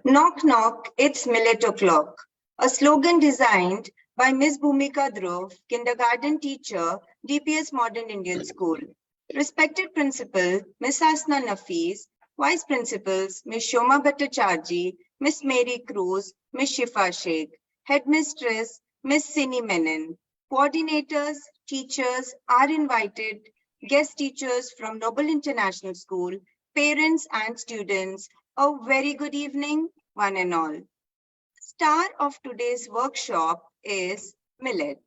Knock, knock, it's millet o'clock. A slogan designed by Miss Bhumika Dhruv, kindergarten teacher, DPS-Modern Indian School. Respected Principal, Miss Asna Nafees, Vice Principals, Miss Shoma Bhattacharjee, Miss Mary Cruz, Miss Shifa Sheikh, Headmistress, Miss Sini Menon. Coordinators, teachers are invited, guest teachers from Noble International School, parents and students. A very good evening, one and all. Star of today's workshop is millet.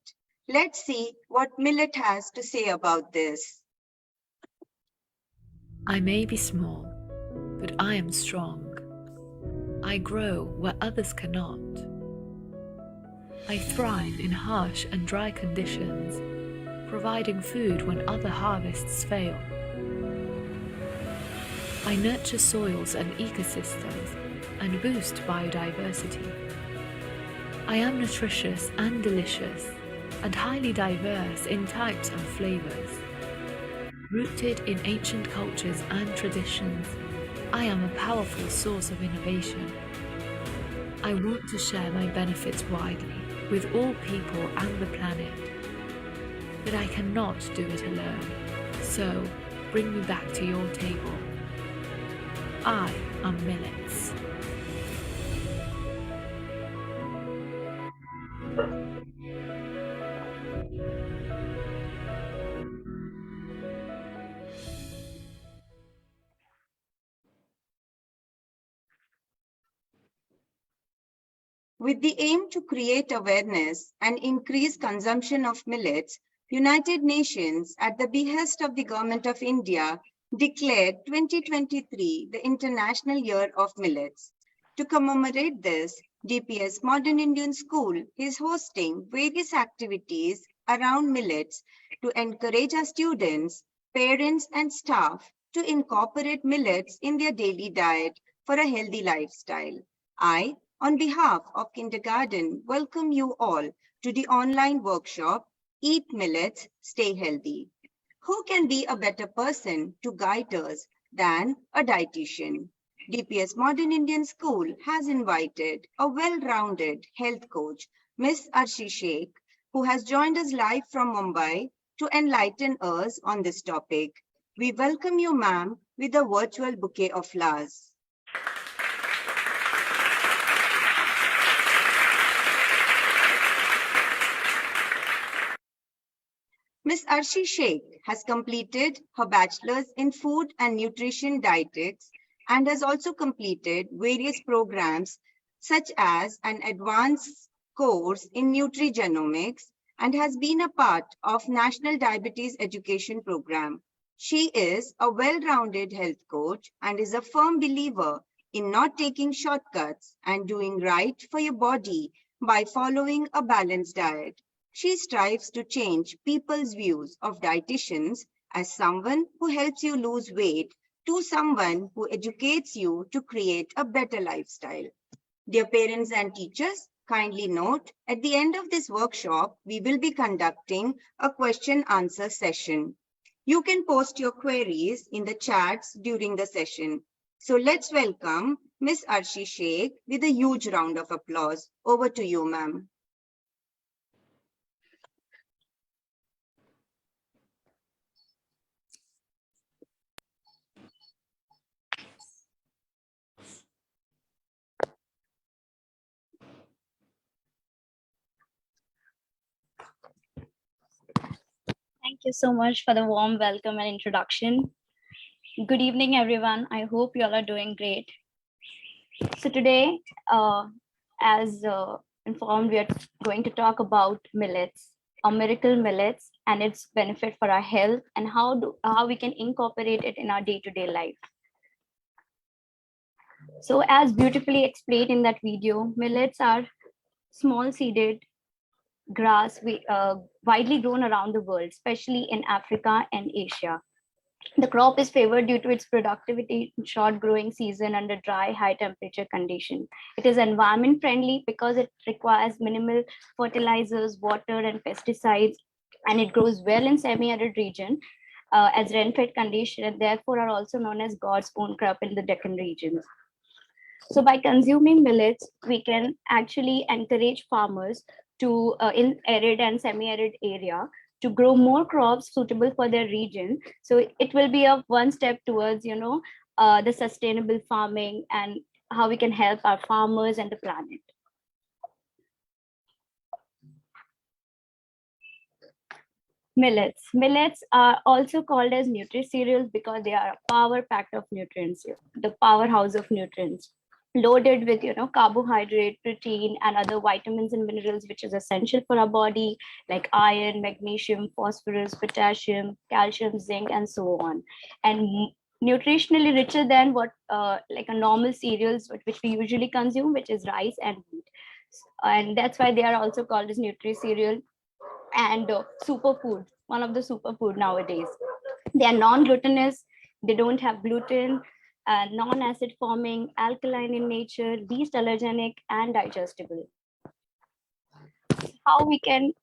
Let's see what millet has to say about this. I may be small, but I am strong. I grow where others cannot. I thrive in harsh and dry conditions, providing food when other harvests fail. I nurture soils and ecosystems and boost biodiversity. I am nutritious and delicious and highly diverse in types and flavors. Rooted in ancient cultures and traditions, I am a powerful source of innovation. I want to share my benefits widely with all people and the planet. But I cannot do it alone, so bring me back to your table. I am millets. With the aim to create awareness and increase consumption of millets, United Nations, at the behest of the Government of India, declared 2023 the International Year of Millets. To commemorate this, DPS Modern Indian School is hosting various activities around millets to encourage our students, parents, and staff to incorporate millets in their daily diet for a healthy lifestyle. I, on behalf of kindergarten, welcome you all to the online workshop, Eat Millets, Stay Healthy. Who can be a better person to guide us than a dietitian? DPS Modern Indian School has invited a well-rounded health coach, Miss Arshi Sheikh, who has joined us live from Mumbai to enlighten us on this topic. We welcome you, ma'am, with a virtual bouquet of flowers. Ms. Arshi Sheikh has completed her bachelor's in food and nutrition dietetics and has also completed various programs such as an advanced course in nutrigenomics and has been a part of National Diabetes Education Program. She is a well-rounded health coach and is a firm believer in not taking shortcuts and doing right for your body by following a balanced diet. She strives to change people's views of dietitians as someone who helps you lose weight to someone who educates you to create a better lifestyle. Dear parents and teachers, kindly note, at the end of this workshop, we will be conducting a question-answer session. You can post your queries in the chats during the session. So let's welcome Ms. Arshi Sheikh with a huge round of applause. Over to you, ma'am. Thank you so much for the warm welcome and introduction. Good evening, everyone. I hope you all are doing great. So today, as informed, we are going to talk about millets, our miracle millets, and its benefit for our health and how we can incorporate it in our day-to-day life. So as beautifully explained in that video, millets are small-seeded grass widely grown around the world, especially in Africa and Asia. The crop is favored due to its productivity in short growing season under dry, high temperature condition. It is environment friendly because it requires minimal fertilizers, water, and pesticides, and it grows well in semi-arid region as rain-fed condition, and therefore are also known as God's own crop in the Deccan regions. So by consuming millets, we can actually encourage farmers to in arid and semi-arid area to grow more crops suitable for their region. So it will be a one step towards, the sustainable farming and how we can help our farmers and the planet. Millets. Millets are also called as Nutri-cereals because they are a power packed of nutrients, the powerhouse of nutrients, loaded with carbohydrate, protein, and other vitamins and minerals, which is essential for our body, like iron, magnesium, phosphorus, potassium, calcium, zinc, and so on. And nutritionally richer than what like a normal cereals which we usually consume, which is rice and wheat. And that's why they are also called as Nutri-cereal and superfood, one of the superfood nowadays. They are non-glutinous, they don't have gluten, non-acid forming, alkaline in nature, least allergenic, and digestible. How we can,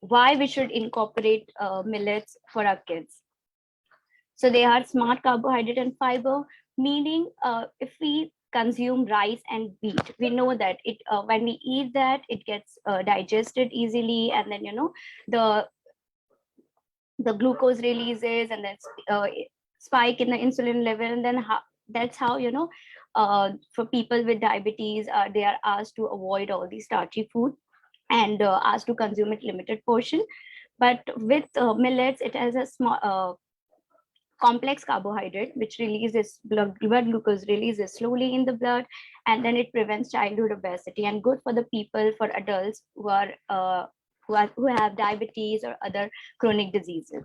why we should incorporate millets for our kids. So they are smart carbohydrate and fiber, meaning if we consume rice and wheat, we know that it when we eat that, it gets digested easily, and then the glucose releases, and then spike in the insulin level, and then that's how for people with diabetes, they are asked to avoid all these starchy food and asked to consume it limited portion. But with millets, it has a small complex carbohydrate which releases blood glucose releases slowly in the blood, and then it prevents childhood obesity and good for the people, for adults who have diabetes or other chronic diseases.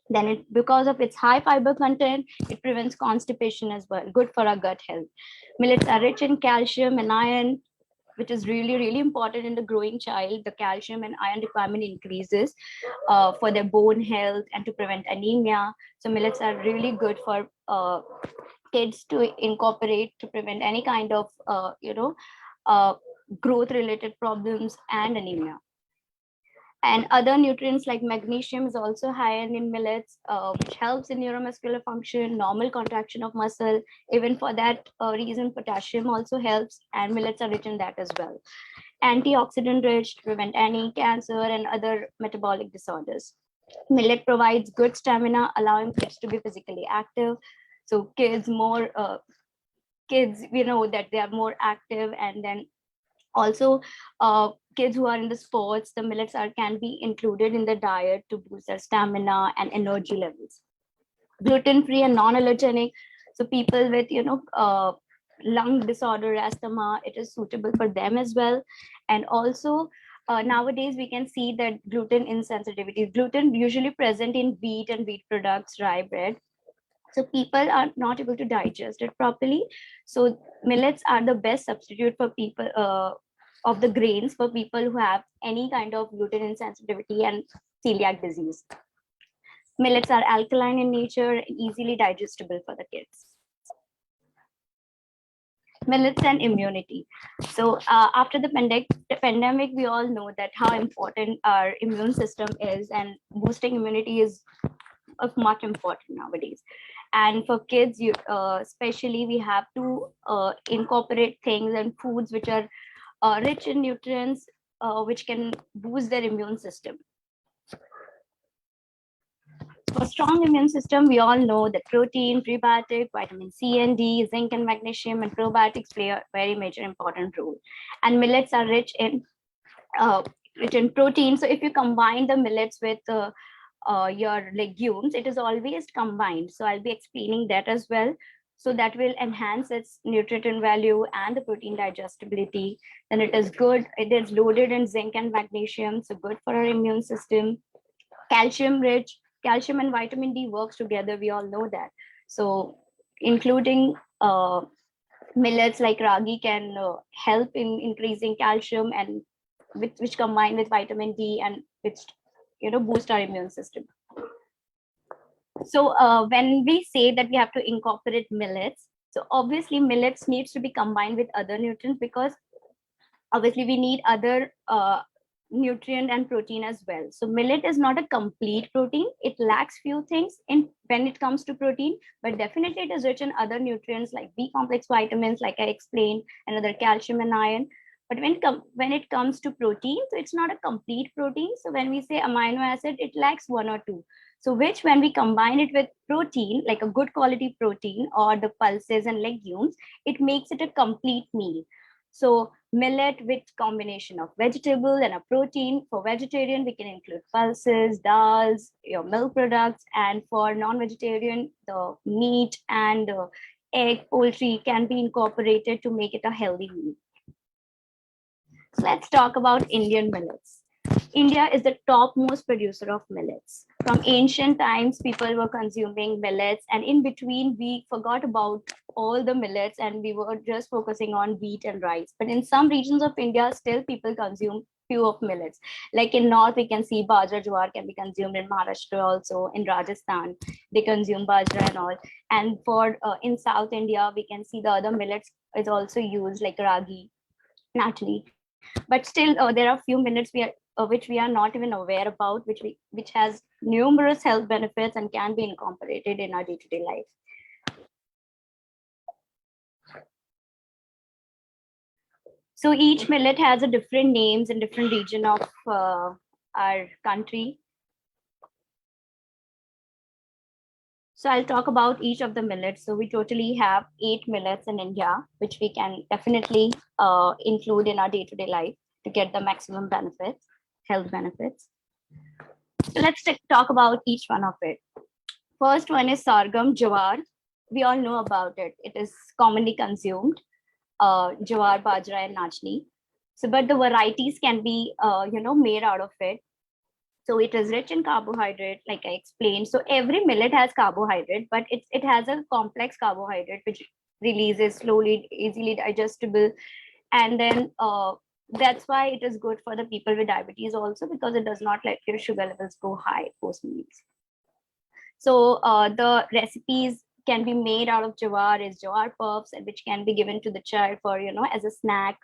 Then because of its high fiber content, it prevents constipation as well, good for our gut health. Millets are rich in calcium and iron, which is really, really important in the growing child. The calcium and iron requirement increases for their bone health and to prevent anemia. So millets are really good for kids to incorporate to prevent any kind of, growth related problems and anemia. And other nutrients like magnesium is also high in millets, which helps in neuromuscular function, normal contraction of muscle. Even for that reason, potassium also helps, and millets are rich in that as well. Antioxidant rich to prevent any cancer and other metabolic disorders. Millet provides good stamina, allowing kids to be physically active. So kids, we know that they are more active, and then also kids who are in the sports, the millets can be included in the diet to boost their stamina and energy levels. Gluten free and non-allergenic, so people with lung disorder, asthma, it is suitable for them as well. And also nowadays we can see that gluten insensitivity, gluten usually present in wheat and wheat products, rye bread, so people are not able to digest it properly. So millets are the best substitute for people of the grains for people who have any kind of gluten insensitivity and celiac disease. Millets are alkaline in nature and easily digestible for the kids. Millets and immunity. So after the pandemic, we all know that how important our immune system is, and boosting immunity is of much important nowadays. And for kids, especially, we have to incorporate things and foods which are rich in nutrients, which can boost their immune system. For strong immune system, we all know that protein, prebiotic, vitamin C and D, zinc and magnesium, and probiotics play a very major important role. And millets are rich in protein. So if you combine the millets with your legumes, it is always combined. So I'll be explaining that as well. So that will enhance its nutrient value and the protein digestibility. Then it is good. It is loaded in zinc and magnesium, so good for our immune system. Calcium rich. Calcium and vitamin D works together. We all know that. So including millets like ragi can help in increasing calcium, and which combine with vitamin D and which boost our immune system. So when we say that we have to incorporate millets, so obviously millets needs to be combined with other nutrients, because obviously we need other nutrient and protein as well. So millet is not a complete protein. It lacks few things in when it comes to protein, but definitely it is rich in other nutrients like B complex vitamins, like I explained, and other calcium and iron. But when it comes to protein, so it's not a complete protein. So when we say amino acid, it lacks one or two. So which when we combine it with protein, like a good quality protein or the pulses and legumes, it makes it a complete meal. So millet with combination of vegetable and a protein. For vegetarian, we can include pulses, dals, your milk products, and for non-vegetarian, the meat and egg, poultry can be incorporated to make it a healthy meal. So let's talk about Indian millets. India is the topmost producer of millets. From ancient times, people were consuming millets, and in between, we forgot about all the millets and we were just focusing on wheat and rice. But in some regions of India, still people consume few of millets. Like in North, we can see bajra jowar can be consumed in Maharashtra also, in Rajasthan, they consume bajra and all. And for in South India, we can see the other millets is also used like ragi, naturally. But still there are few millets which we are not even aware about, which has numerous health benefits and can be incorporated in our day-to-day life. So each millet has a different names in different region of our country. So I'll talk about each of the millets. So we totally have 8 millets in India, which we can definitely include in our day-to-day life to get the maximum benefits, health benefits. So let's talk about each one of it. First one is sorghum, jawar. We all know about it. It is commonly consumed, jawar, bajra, and nachni. So, but the varieties can be, made out of it. So it is rich in carbohydrate, like I explained. So every millet has carbohydrate, but it has a complex carbohydrate which releases slowly, easily digestible, and then that's why it is good for the people with diabetes also, because it does not let your sugar levels go high post meals. So the recipes can be made out of jawar is jawar puffs, and which can be given to the child for as a snack.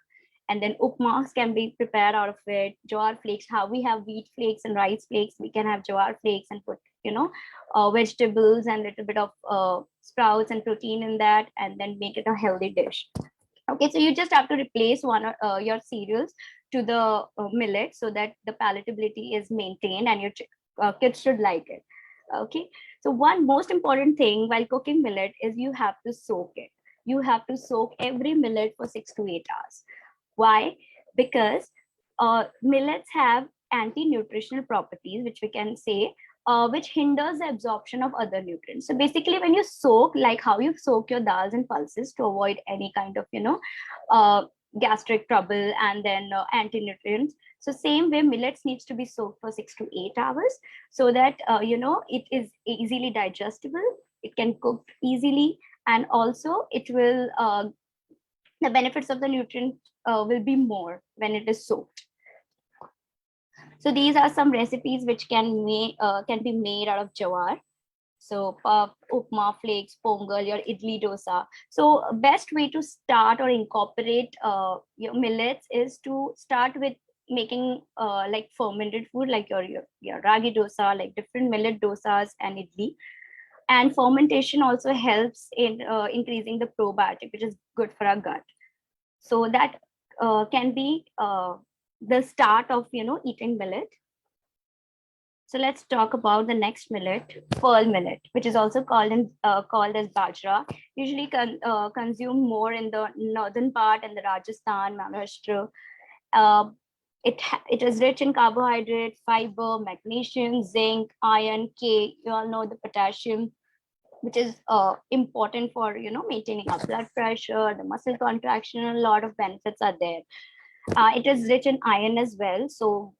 And then upmas can be prepared out of it. Jawar flakes, how we have wheat flakes and rice flakes, we can have jawar flakes and put vegetables and a little bit of sprouts and protein in that, and then make it a healthy dish. Okay, so you just have to replace one your cereals to the millet so that the palatability is maintained and your kids should like it. Okay, so one most important thing while cooking millet is you have to soak it. You have to soak every millet for 6 to 8 hours. Why? Because millets have anti-nutritional properties, which we can say, which hinders the absorption of other nutrients. So basically, when you soak, like how you soak your dals and pulses to avoid any kind of, gastric trouble and then anti-nutrients. So same way, millets needs to be soaked for 6 to 8 hours so that, it is easily digestible. It can cook easily, and also it will, the benefits of the nutrient will be more when it is soaked. So these are some recipes which can be made out of jawar. So puff, upma, flakes, pongal, your idli dosa. So best way to start or incorporate your millets is to start with making like fermented food, like your ragi dosa, like different millet dosas and idli. And fermentation also helps in increasing the probiotic, which is good for our gut. So that can be the start of eating millet. So let's talk about the next millet, pearl millet, which is also called as bajra. Usually consumed more in the northern part and the Rajasthan, Maharashtra. It is rich in carbohydrate, fiber, magnesium, zinc, iron, K. You all know the potassium, which is important for maintaining our blood pressure, the muscle contraction. A lot of benefits are there. It is rich in iron as well, so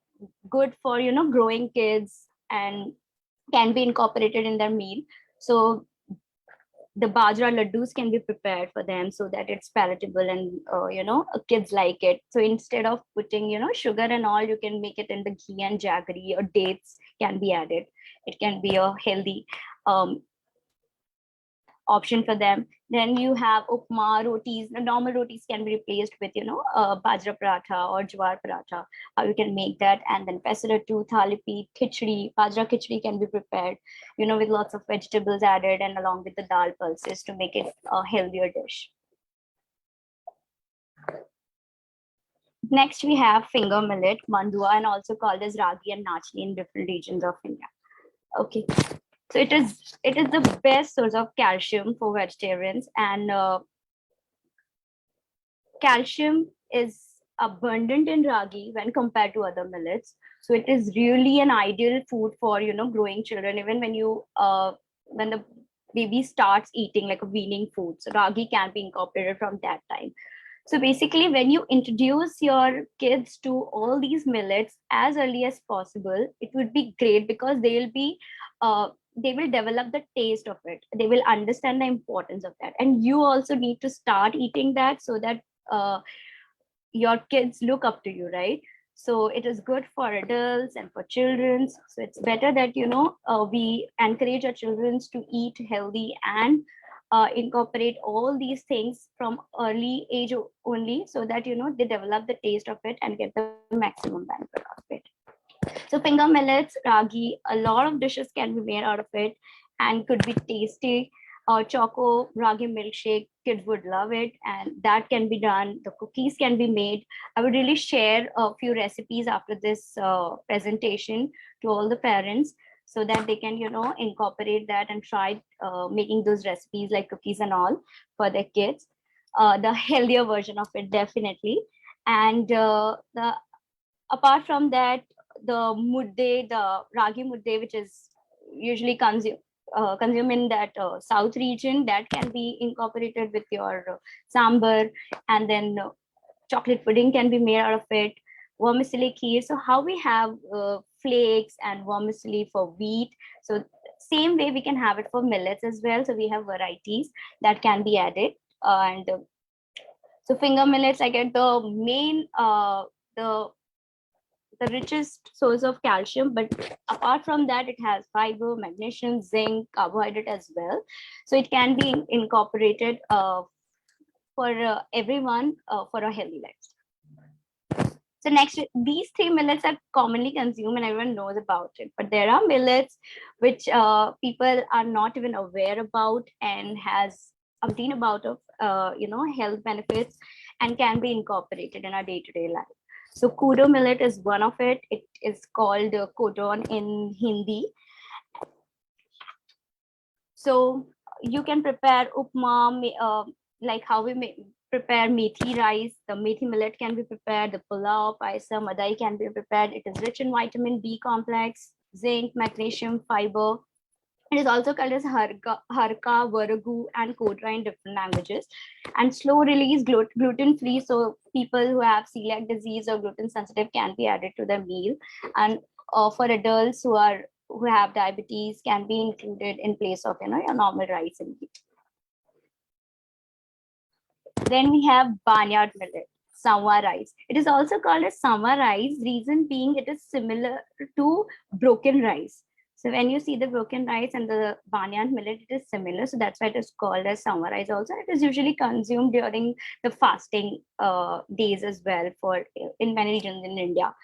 good for growing kids and can be incorporated in their meal. So the bajra laddus can be prepared for them so that it's palatable and kids like it. So instead of putting sugar and all, you can make it in the ghee and jaggery, or dates can be added. It can be a healthy option for them. Then you have upma, rotis. The normal rotis can be replaced with, bajra paratha or jawar paratha. How you can make that. And then pesarattu, thalipi, khichdi, bajra khichdi can be prepared, with lots of vegetables added and along with the dal pulses to make it a healthier dish. Next, we have finger millet, mandua, and also called as ragi and nachni in different regions of India. Okay, so it is the best source of calcium for vegetarians, and calcium is abundant in ragi when compared to other millets. So it is really an ideal food for growing children, even when the baby starts eating like a weaning food. So ragi can be incorporated from that time. So basically, when you introduce your kids to all these millets as early as possible, it would be great because they will develop the taste of it. They will understand the importance of that. And you also need to start eating that so that your kids look up to you, right? So it is good for adults and for children. So it's better that, we encourage our children to eat healthy and incorporate all these things from early age only, so that they develop the taste of it and get the maximum benefit of it. So finger millets, ragi, a lot of dishes can be made out of it and could be tasty. Choco ragi milkshake, kids would love it, and that can be done. The cookies can be made. I would really share a few recipes after this presentation to all the parents, so that they can incorporate that and try making those recipes like cookies and all for their kids. The healthier version of it, definitely. And apart from that, the mudde, the ragi mudde, which is usually consumed in that south region, that can be incorporated with your sambar. And then chocolate pudding can be made out of it. Vermicelli kheer. So how we have flakes and vermicelli for wheat, so same way we can have it for millets as well. So we have varieties that can be added. And so finger millets, I get the main the richest source of calcium, but apart from that, it has fiber, magnesium, zinc, carbohydrate as well. So it can be incorporated for everyone for a healthy life. So next, these three millets are commonly consumed and everyone knows about it. But there are millets which people are not even aware about and has umpteen about of health benefits and can be incorporated in our day-to-day life. So kudo millet is one of it. It is called cotton in Hindi. So you can prepare upma, like how we prepare methi rice. The methi millet can be prepared. The pulao, paisa, madai can be prepared. It is rich in vitamin B complex, zinc, magnesium, fiber. It is also called as harka, varagu, and kodra in different languages. And slow release, gluten free. So people who have celiac disease or gluten sensitive can be added to their meal. And for adults who have diabetes, can be included in place of your normal rice and wheat. Then we have barnyard millet, sawa rice. It is also called as sawa rice. Reason being, it is similar to broken rice. So when you see the broken rice and the barnyard millet, it is similar. So that's why it is called as sawa rice also. It is usually consumed during the fasting days as well in many regions in India.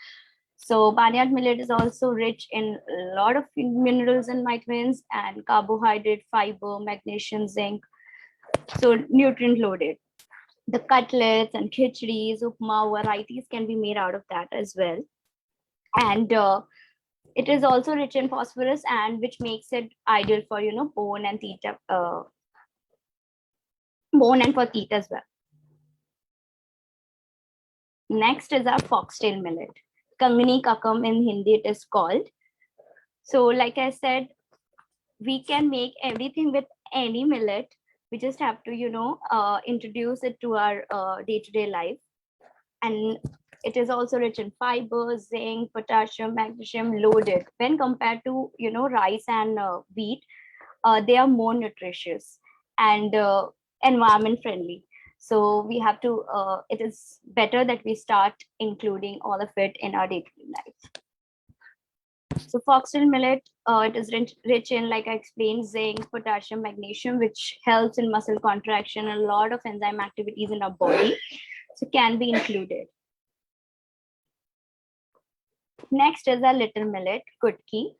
So barnyard millet is also rich in a lot of minerals and vitamins and carbohydrate, fiber, magnesium, zinc. So nutrient loaded. The cutlets and khichdis, upma varieties can be made out of that as well. And it is also rich in phosphorus, and which makes it ideal for bone and teeth, bone and for teeth as well. Next is our foxtail millet, kangni kakam in Hindi it is called. So like I said, we can make everything with any millet. We just have to introduce it to our day-to-day life. And it is also rich in fiber, zinc, potassium, magnesium, loaded. When compared to rice and wheat, they are more nutritious and environment friendly. So we have to. It is better that we start including all of it in our day-to-day life. So foxtail millet, it is rich in, like I explained, zinc, potassium, magnesium, which helps in muscle contraction and a lot of enzyme activities in our body. So can be included. Next is a little millet, kutki.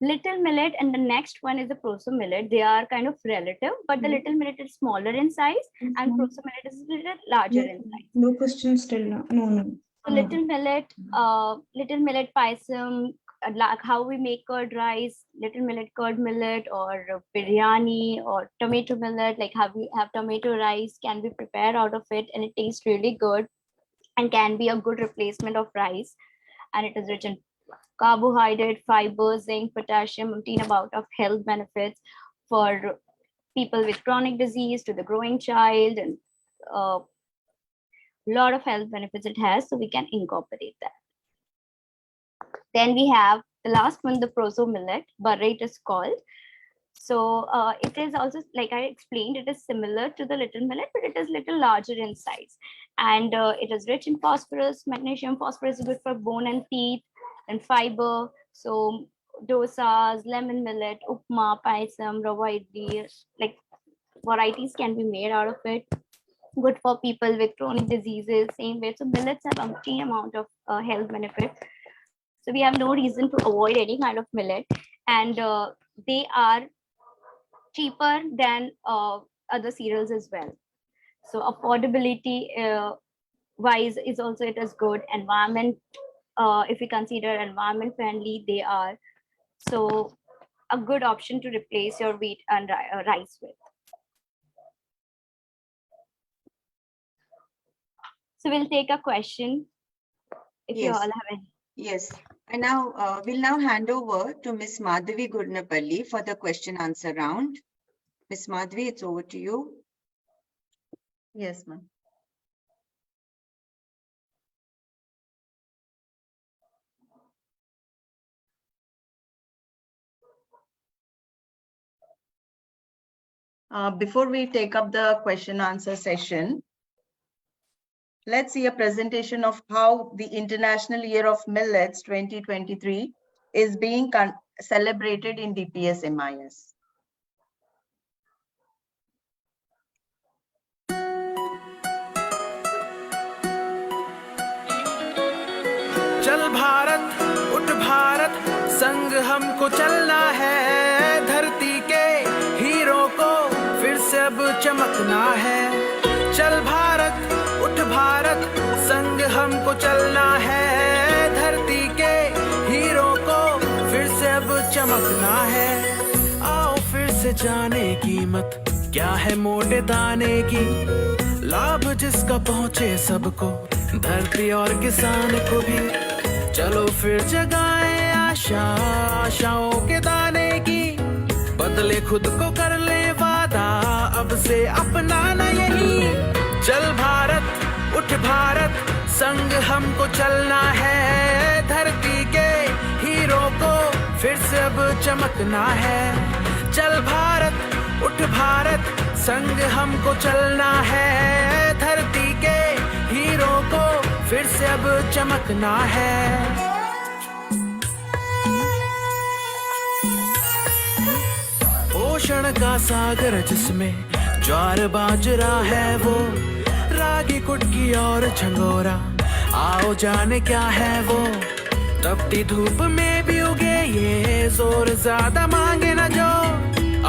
Little millet and the next one is the proso millet. They are kind of relative, but the little millet is smaller in size and proso millet is a little larger in size. No question still now. No. So little millet paisam, like how we make curd rice, little millet curd millet, or biryani, or tomato millet, like how we have tomato rice can be prepared out of it, and it tastes really good and can be a good replacement of rice. And it is rich in carbohydrate, fiber, zinc, potassium, umpteen amount of health benefits for people with chronic disease to the growing child, and a lot of health benefits it has, so we can incorporate that. Then we have the last one, the proso millet, barra it is called. So it is also, like I explained, it is similar to the little millet, but it is little larger in size. And it is rich in phosphorus, magnesium. Phosphorus is good for bone and teeth and fiber. So dosas, lemon millet, upma, paisam, rava idli, like varieties can be made out of it. Good for people with chronic diseases, same way. So millets have a key amount of health benefits. So we have no reason to avoid any kind of millet, and they are cheaper than other cereals as well. So affordability wise is also, it is good. Environment, if we consider environment friendly, they are. So a good option to replace your wheat and rice with. So we'll take a question if you all have any. Yes. And now we'll now hand over to Ms. Madhavi Gurnapalli for the question answer round. Ms. Madhavi, it's over to you. Yes, ma'am. Before we take up the question answer session, let's see a presentation of how the International Year of Millets 2023 is being celebrated in DPS-MIS. चल भारत उठ भारत संग हमको चलना है धरती के hero को फिर से अब चमकना है चल भारत उठ भारत संग हमको चलना है धरती के हीरो को फिर से अब चमकना है आओ फिर से जाने कीमत क्या है मोटे दाने की लाभ जिसका पहुंचे सबको धरती और किसान को भी चलो फिर जगाएं आशाओं के दाने की बदले खुद को कर ले वादा अब से अपनाना यही चल भारत उठ भारत संग हमको चलना है धरती के हीरो को फिर से अब चमकना है चल भारत उठ भारत संग हमको चलना है धरती के हीरो को फिर से अब चमकना है पोषण का सागर जिसमें ज्वार बाजरा है वो रागी कुटकी और झंगोरा आओ जाने क्या है वो तपती धूप में भी उगे ये जोर ज्यादा मांगे न जो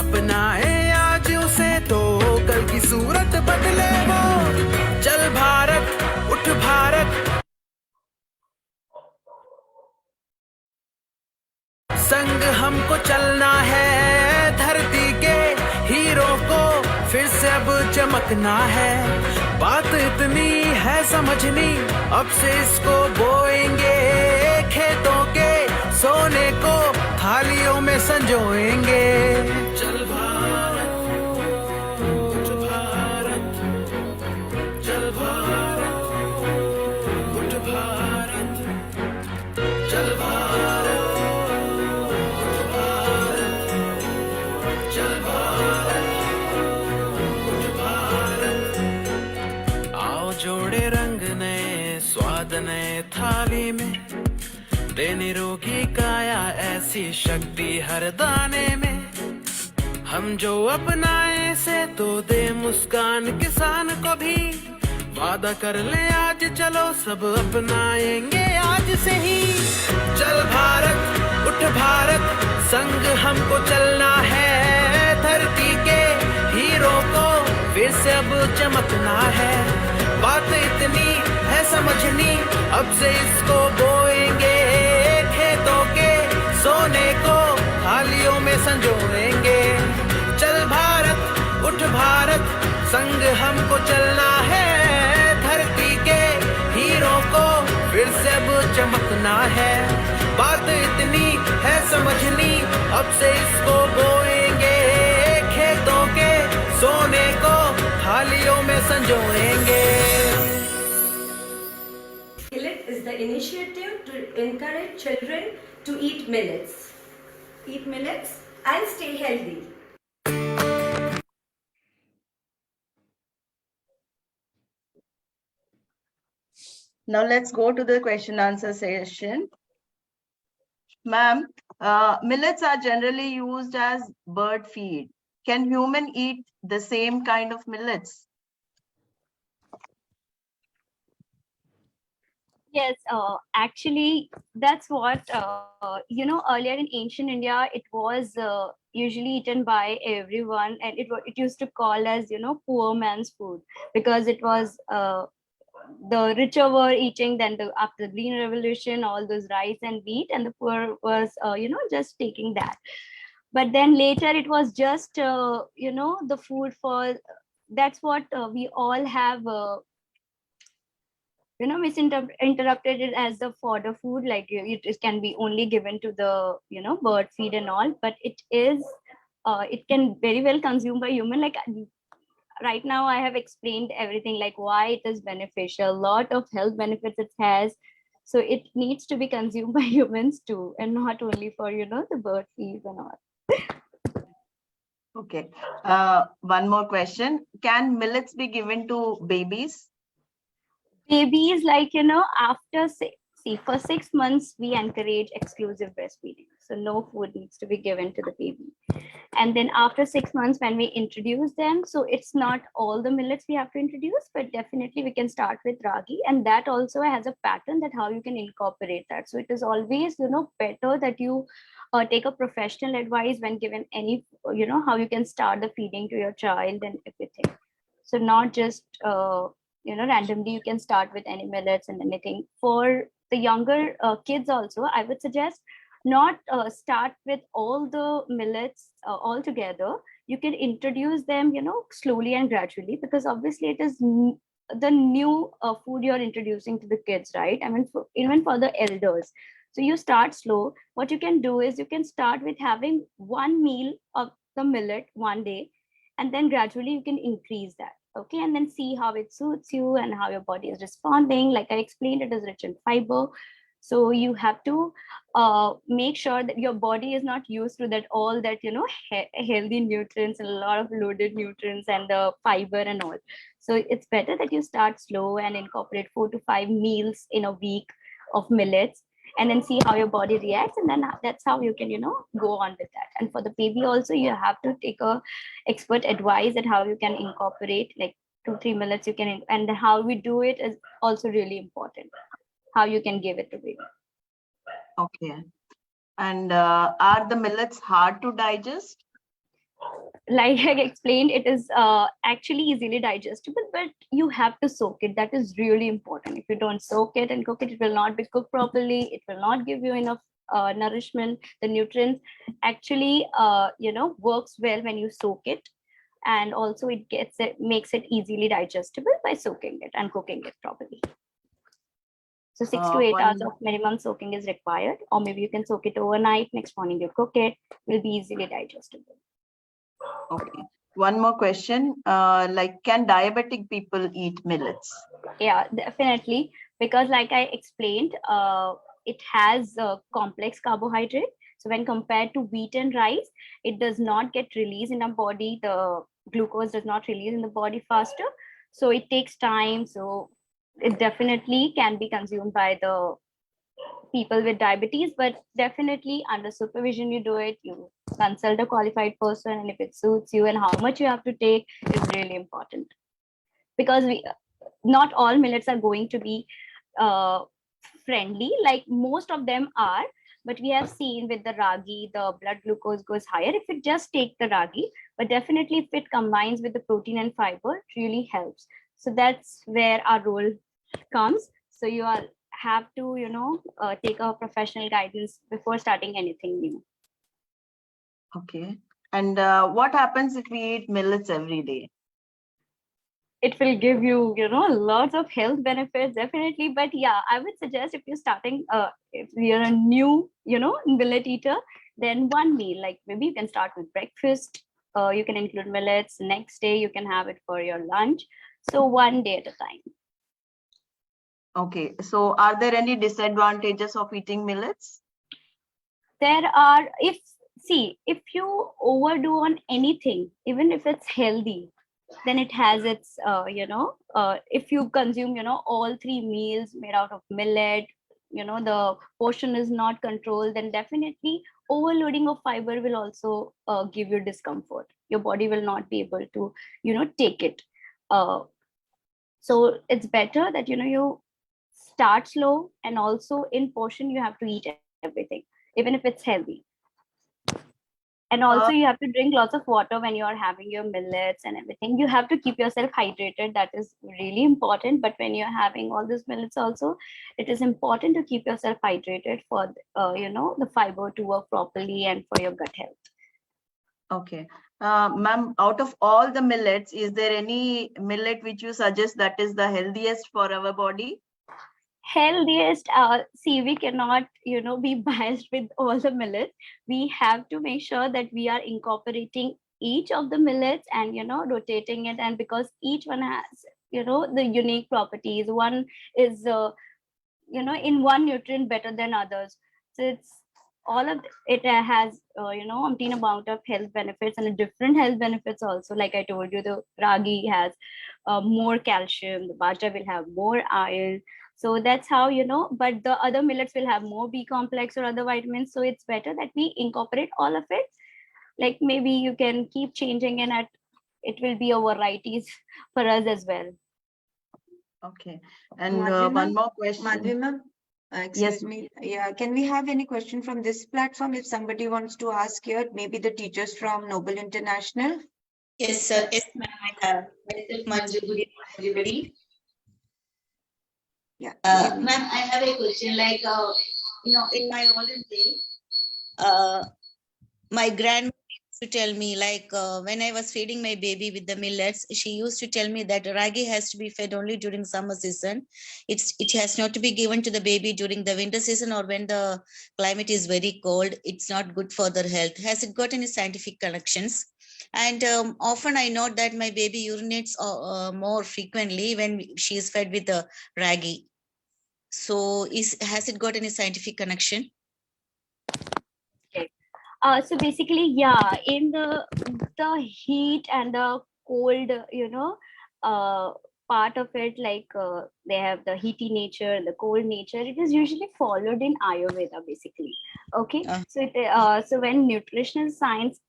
अपनाए आज उसे तो कल की सूरत बदले वो चल भारत उठ भारत संग हमको चलना है धरती के हीरो को फिर से अब चमकना है बात इतनी है समझनी अब से इसको बोएंगे खेतों के सोने को थालियों में संजोएंगे चल भारत उठ भारत चल भारत उठ भारत चल भारत उठ भारत चल भारत उठ भारत आओ जोड़े रंग नए स्वाद नए थाली में दे निरोगी काया ऐसी शक्ति हर दाने में, हम जो अपनाए से तो दे मुस्कान किसान को भी। वादा कर ले आज चलो सब अपनाएंगे आज से ही। चल भारत उठ भारत संग हमको चलना है, धरती के हीरो को फिर से अब चमकना है। बात इतनी है समझनी, अब से इसको बोएंगे, खेतों के सोने को थालियों में संजोएंगे। चल भारत उठ भारत संग हमको चलना है, धरती के हीरो को फिर से अब चमकना है। बात इतनी है समझनी, अब से इसको बोएंगे, खेतों के सोने को थालियों में संजोएंगे। Millet is the initiative to encourage children to eat millets. Eat millets and stay healthy. Now let's go to the question answer session. Ma'am, millets are generally used as bird feed. Can human eat the same kind of millets? Yes, actually, that's what, earlier in ancient India, it was usually eaten by everyone, and it used to call as, poor man's food, because it was the richer were eating than after the Green Revolution, all those rice and wheat, and the poor was, just taking that. But then later it was just, the food for, that's what we all have, misinterpreted it as the fodder food, like it can be only given to the, bird feed and all, but it is, it can very well consumed by human. Like right now I have explained everything, like why it is beneficial, a lot of health benefits it has. So it needs to be consumed by humans too, and not only for, the bird feeds and all. Okay. One more question. Can millets be given to babies? Babies, like, after for 6 months, we encourage exclusive breastfeeding. So no food needs to be given to the baby. And then after 6 months, when we introduce them, so it's not all the millets we have to introduce, but definitely we can start with ragi. And that also has a pattern that how you can incorporate that. So it is always, better that you take a professional advice when given any, how you can start the feeding to your child and everything. So not just, randomly you can start with any millets and anything. For the younger kids also, I would suggest not start with all the millets all together. You can introduce them, slowly and gradually, because obviously it is the new food you're introducing to the kids, right? I mean, even for the elders. So you start slow. What you can do is you can start with having one meal of the millet one day, and then gradually you can increase that. Okay, and then see how it suits you and how your body is responding. Like I explained, it is rich in fiber. So you have to make sure that your body is not used to that all that, healthy nutrients and a lot of loaded nutrients and the fiber and all. So it's better that you start slow and incorporate 4 to 5 meals in a week of millets, and then see how your body reacts, and then that's how you can, go on with that. And for the baby also, you have to take a expert advice at how you can incorporate like 2-3 millets you can, and how we do it is also really important, how you can give it to baby. Okay. And are the millets hard to digest? Like I explained, it is actually easily digestible, but you have to soak it. That is really important. If you don't soak it and cook it, it will not be cooked properly. It will not give you enough nourishment. The nutrients actually, works well when you soak it, and also it makes it easily digestible by soaking it and cooking it properly. So 6 to 8 hours of minimum soaking is required, or maybe you can soak it overnight. Next morning you cook it. Will be easily digestible. Okay. One more question. Like, can diabetic people eat millets? Yeah, definitely. Because like I explained, it has a complex carbohydrate. So when compared to wheat and rice, it does not get released in our body. The glucose does not release in the body faster. So it takes time. So it definitely can be consumed by the people with diabetes, but definitely under supervision you do it. You consult a qualified person, and if it suits you and how much you have to take is really important, because not all millets are going to be friendly. Like most of them are, but we have seen with the ragi, the blood glucose goes higher if you just take the ragi, but definitely if it combines with the protein and fiber, it really helps. So that's where our role comes. So you all have to, take a professional guidance before starting anything new. Okay. And what happens if we eat millets every day? It will give you, lots of health benefits, definitely. But yeah, I would suggest if you're starting, if you're a new, millet eater, then one meal, like maybe you can start with breakfast. You can include millets. Next day, you can have it for your lunch. So one day at a time. Okay. So are there any disadvantages of eating millets? There are, if you overdo on anything, even if it's healthy, then it has its, if you consume, all 3 meals made out of millet, the portion is not controlled, then definitely overloading of fiber will also give you discomfort. Your body will not be able to, take it. So it's better that, you start slow, and also in portion, you have to eat everything, even if it's healthy. And also you have to drink lots of water when you are having your millets and everything. You have to keep yourself hydrated. That is really important. But when you're having all these millets also, it is important to keep yourself hydrated for, the fiber to work properly and for your gut health. Okay. Ma'am, out of all the millets, is there any millet which you suggest that is the healthiest for our body? Healthiest, we cannot, be biased with all the millets. We have to make sure that we are incorporating each of the millets and, rotating it. And because each one has, the unique properties, one is, in one nutrient better than others. So it's all of it has, umpteen amount of health benefits and different health benefits also. Like I told you, the ragi has more calcium, the bajra will have more iron. So that's how, but the other millets will have more B complex or other vitamins. So it's better that we incorporate all of it. Like maybe you can keep changing, and it will be a varieties for us as well. Okay. And one more question. Madhvi ma'am, excuse me. Yeah, can we have any question from this platform if somebody wants to ask here? Maybe the teachers from Noble International? Yes, sir. Yes, ma'am. I have. Myself, Manju. Good evening, everybody. Yeah. Ma'am, I have a question. Like, in my olden day, my grandma used to tell me, like, when I was feeding my baby with the millets, she used to tell me that ragi has to be fed only during summer season. It has not to be given to the baby during the winter season or when the climate is very cold. It's not good for their health. Has it got any scientific connections? And often I note that my baby urinates more frequently when she is fed with the ragi. So has it got any scientific connection? So basically, yeah, in the heat and the cold, part of it, like they have the heaty nature and the cold nature. It is usually followed in Ayurveda, basically. Okay, so when nutritional science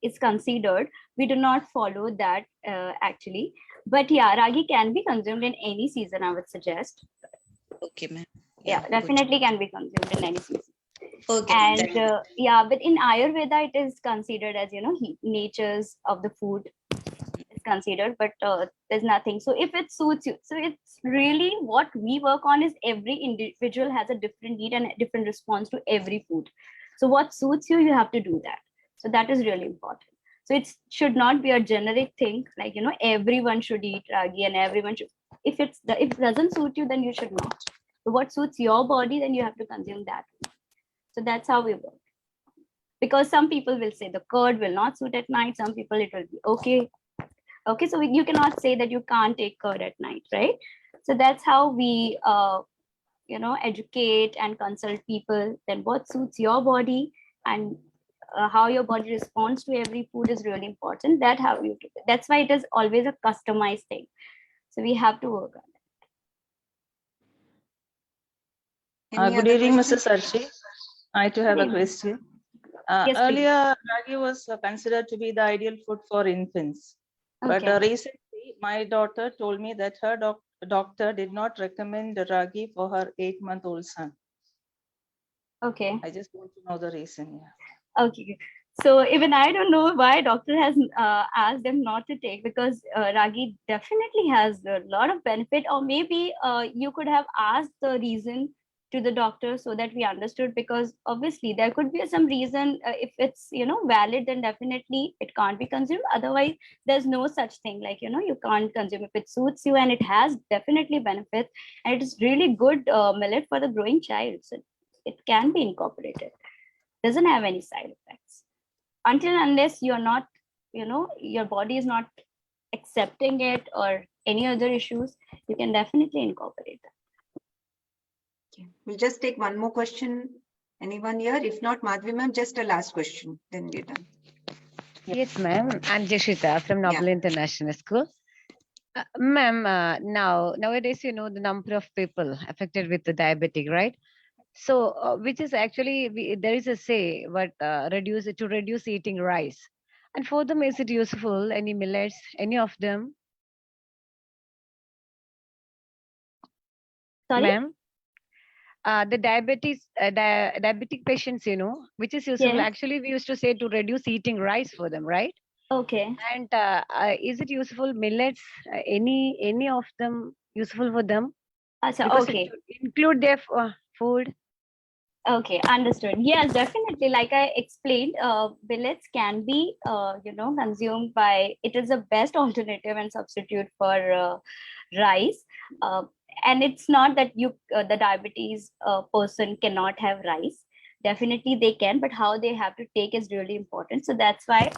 is considered, we do not follow that actually. But yeah, ragi can be consumed in any season, I would suggest. Okay, ma'am. Yeah, definitely can be consumed in any season. Okay. And yeah, but in Ayurveda, it is considered as, natures of the food is considered, but there's nothing. So if it suits you, so it's really what we work on is every individual has a different need and a different response to every food. So what suits you, you have to do that. So that is really important. So it should not be a generic thing, like, everyone should eat ragi and everyone should. If it doesn't suit you, then you should not. So what suits your body, then you have to consume that. So that's how we work. Because some people will say the curd will not suit at night. Some people it will be okay. Okay, so you cannot say that you can't take curd at night, right? So that's how we, educate and consult people. Then what suits your body and how your body responds to every food is really important. That's why it is always a customized thing. So we have to work on it. Any Good other evening, question? Mrs. Archie. I too have a evening. question. Yes, please. Earlier, ragi was considered to be the ideal food for infants. But Okay. recently, my daughter told me that her doctor did not recommend the ragi for her 8-month-old son. Okay. I just want to know the reason. Yeah. Okay. So even I don't know why doctor has asked them not to take, because ragi definitely has a lot of benefit, or maybe you could have asked the reason to the doctor so that we understood, because obviously there could be some reason. If it's valid, then definitely it can't be consumed. Otherwise, there's no such thing like you can't consume. If it suits you and it has definitely benefits, and it is really good millet for the growing child, so it can be incorporated. Doesn't have any side effects until unless you're not, your body is not accepting it or any other issues. You can definitely incorporate that. Okay. We'll just take one more question. Anyone here? If not, Madhvi ma'am, just a last question, then we're done. Yes, ma'am. I'm Jashita from Noble International School. Ma'am, nowadays, the number of people affected with the diabetic, right? So, which is actually, there is a say, but reduce eating rice. And for them, is it useful? Any millets, any of them? Sorry? Ma'am? The diabetic patients, which is useful. Yes. Actually, we used to say to reduce eating rice for them, right? Okay. And is it useful millets? Any of them useful for them? So, Because okay. it should include their food. Okay, understood. Yes, definitely. Like I explained, millets can be, consumed by. It is the best alternative and substitute for rice. And it's not that the diabetes person cannot have rice. Definitely they can, but how they have to take is really important. So that's why,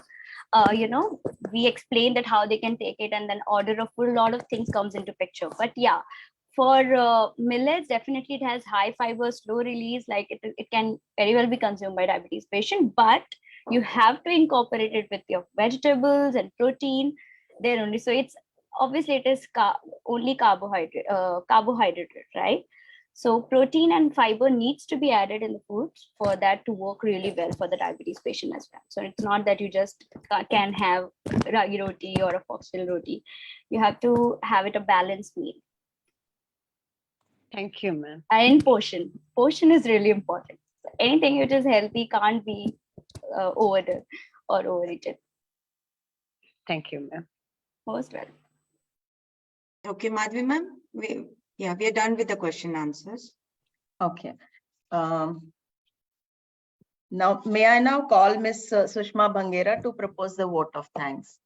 we explain that how they can take it, and then order a full lot of things comes into picture. But yeah, for millets, definitely it has high fiber, slow release. Like it can very well be consumed by diabetes patient, but you have to incorporate it with your vegetables and protein there only. So it's obviously it is only carbohydrate, right? So protein and fiber needs to be added in the foods for that to work really well for the diabetes patient as well. So it's not that you just can have ragi roti or a foxtail roti. You have to have it a balanced meal. Thank you, ma'am. And portion is really important. So anything which is healthy can't be overdone or overeaten. Thank you, ma'am. Most well. Okay, Madhvi ma'am, we are done with the question answers. Okay. Now, may I now call Ms. Sushma Bhangera to propose the vote of thanks.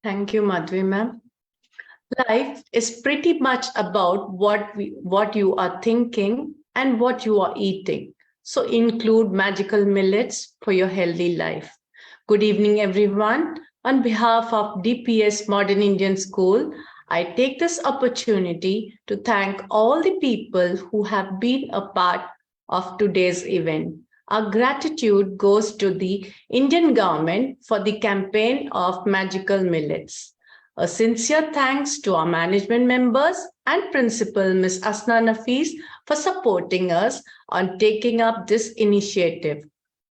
Thank you, Madhvi ma'am. Life is pretty much about what you are thinking and what you are eating. So include magical millets for your healthy life. Good evening, everyone. On behalf of DPS-Modern Indian School, I take this opportunity to thank all the people who have been a part of today's event. Our gratitude goes to the Indian government for the campaign of magical millets. A sincere thanks to our management members and principal, Ms. Asna Nafis, for supporting us on taking up this initiative.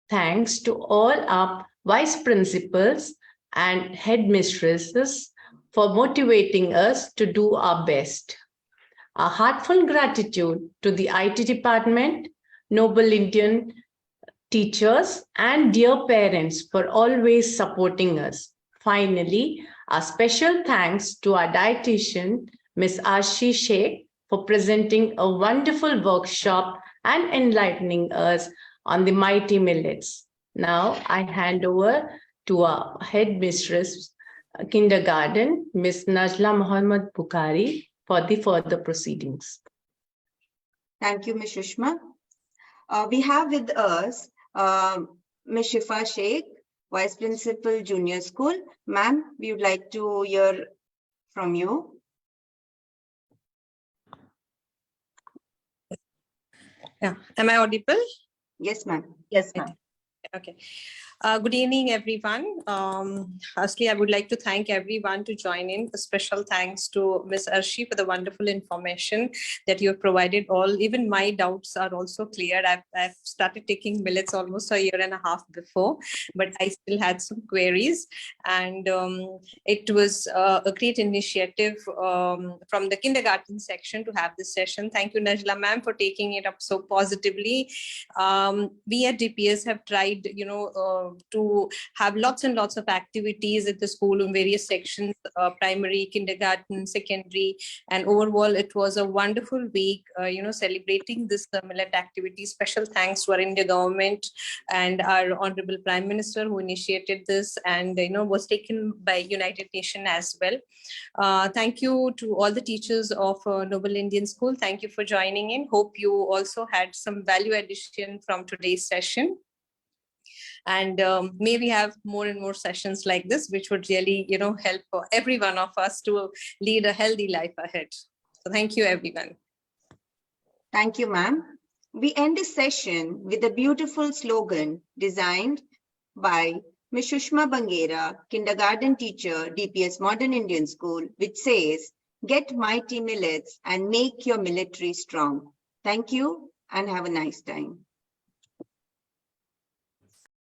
Thanks to all our vice principals and headmistresses for motivating us to do our best. A heartfelt gratitude to the IT department, noble Indian teachers, and dear parents for always supporting us. Finally, a special thanks to our dietitian, Ms. Arshi Sheikh, for presenting a wonderful workshop and enlightening us on the mighty millets. Now I hand over to our headmistress, kindergarten, Ms. Najla Muhammad Bukhari, for the further proceedings. Thank you, Ms. Sushma. We have with us Ms. Shifa Sheikh, Vice Principal, Junior School. Ma'am, we would like to hear from you. Yeah. Am I audible? Yes, ma'am. Yes, ma'am. Okay. Good evening, everyone. Firstly, I would like to thank everyone to join in. A special thanks to Ms. Arshi for the wonderful information that you have provided. Even my doubts are also cleared. I've started taking millets almost a year and a half before, but I still had some queries. And it was a great initiative from the kindergarten section to have this session. Thank you, Najla ma'am, for taking it up so positively. We at DPS have tried, to have lots and lots of activities at the school in various sections, primary, kindergarten, secondary, and overall it was a wonderful week, celebrating this millet activity. Special thanks to our India government and our Honorable Prime Minister who initiated this and was taken by United Nations as well. Thank you to all the teachers of Noble Indian School. Thank you for joining in. Hope you also had some value addition from today's session. And may we have more and more sessions like this, which would really, help every one of us to lead a healthy life ahead. So thank you, everyone. Thank you, ma'am. We end this session with a beautiful slogan designed by Ms. Shushma Bangera, kindergarten teacher, DPS-Modern Indian School, which says, "Get mighty millets and make your military strong." Thank you and have a nice time.